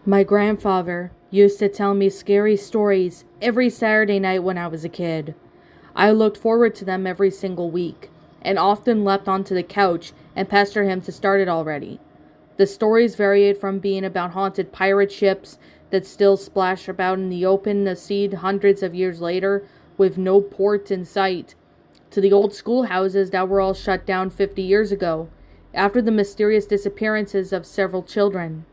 My grandfather used to tell me scary stories every Saturday night when I was a kid. I looked forward to them every single week, and often leapt onto the couch and pestered him to start it already. The stories varied from being about haunted pirate ships that still splash about in the open sea hundreds of years later with no port in sight, to the old schoolhouses that were all shut down 50 years ago, after the mysterious disappearances of several children.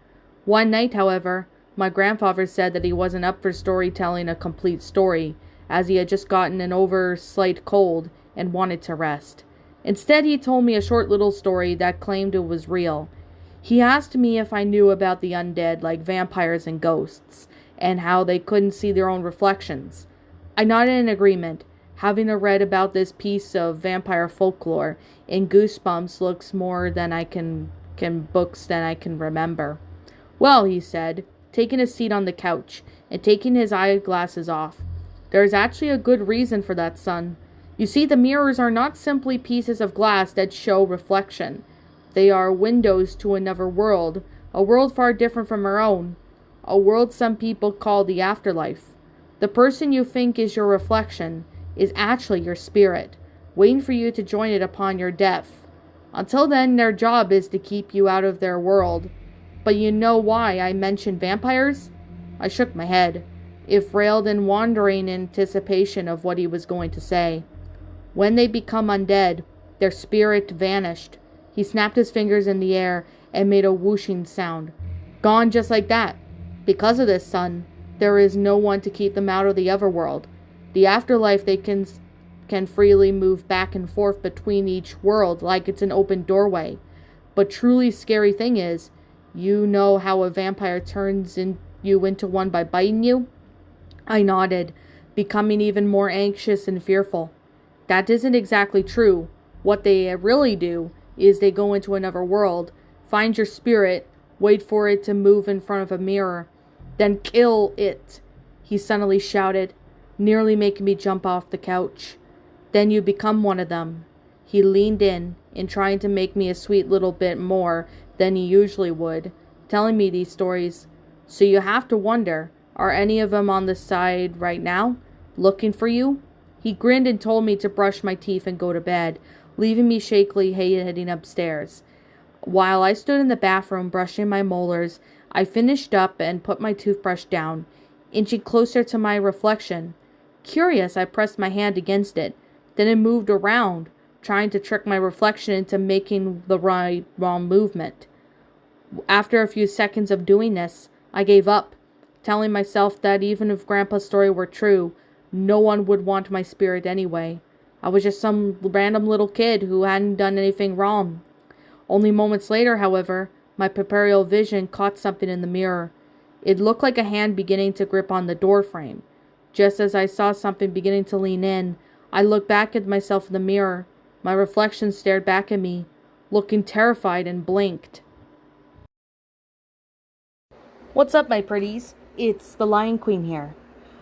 One night, however, my grandfather said that he wasn't up for storytelling a complete story, as he had just gotten an slight cold and wanted to rest. Instead, he told me a short little story that claimed it was real. He asked me if I knew about the undead, like vampires and ghosts, and how they couldn't see their own reflections. I nodded in agreement, having read about this piece of vampire folklore in Goosebumps looks more than I can books than I can remember. Well, he said, taking a seat on the couch and taking his eyeglasses off. There's actually a good reason for that, son. You see, the mirrors are not simply pieces of glass that show reflection. They are windows to another world, a world far different from our own, a world some people call the afterlife. The person you think is your reflection is actually your spirit, waiting for you to join it upon your death. Until then, their job is to keep you out of their world. But you know why I mentioned vampires? I shook my head, if railed in wandering anticipation of what he was going to say. When they become undead, their spirit vanished. He snapped his fingers in the air and made a whooshing sound. Gone just like that. Because of this, son, there is no one to keep them out of the otherworld. The afterlife, they can freely move back and forth between each world like it's an open doorway. But truly scary thing is, you know how a vampire turns you into one by biting you? I nodded, becoming even more anxious and fearful. That isn't exactly true. What they really do is they go into another world, find your spirit, wait for it to move in front of a mirror, then kill it, he suddenly shouted, nearly making me jump off the couch. Then you become one of them. He leaned in trying to make me a sweet little bit more than he usually would, telling me these stories. So you have to wonder, are any of them on the side right now, looking for you? He grinned and told me to brush my teeth and go to bed, leaving me shakily heading upstairs. While I stood in the bathroom brushing my molars, I finished up and put my toothbrush down, inching closer to my reflection. Curious, I pressed my hand against it. Then it moved around, trying to trick my reflection into making the wrong movement. After a few seconds of doing this, I gave up, telling myself that even if Grandpa's story were true, no one would want my spirit anyway. I was just some random little kid who hadn't done anything wrong. Only moments later, however, my peripheral vision caught something in the mirror. It looked like a hand beginning to grip on the door frame. Just as I saw something beginning to lean in, I looked back at myself in the mirror. My reflection stared back at me, looking terrified, and blinked. What's up, my pretties? It's the Lion Queen here.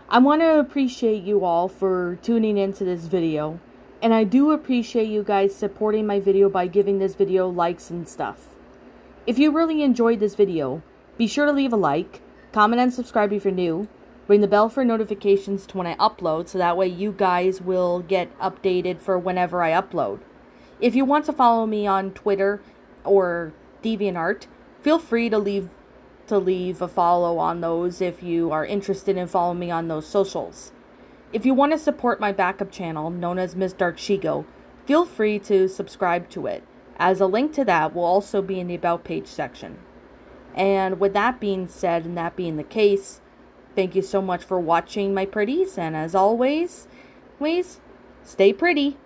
I want to appreciate you all for tuning into this video, and I do appreciate you guys supporting my video by giving this video likes and stuff. If you really enjoyed this video, be sure to leave a like, comment and subscribe if you're new, ring the bell for notifications to when I upload so that way you guys will get updated for whenever I upload. If you want to follow me on Twitter or DeviantArt, feel free to leave a follow on those if you are interested in following me on those socials. If you want to support my backup channel, known as Miss Dark Shigo, feel free to subscribe to it, as a link to that will also be in the About page section. And with that being said, and that being the case, thank you so much for watching, my pretties, and as always, please stay pretty.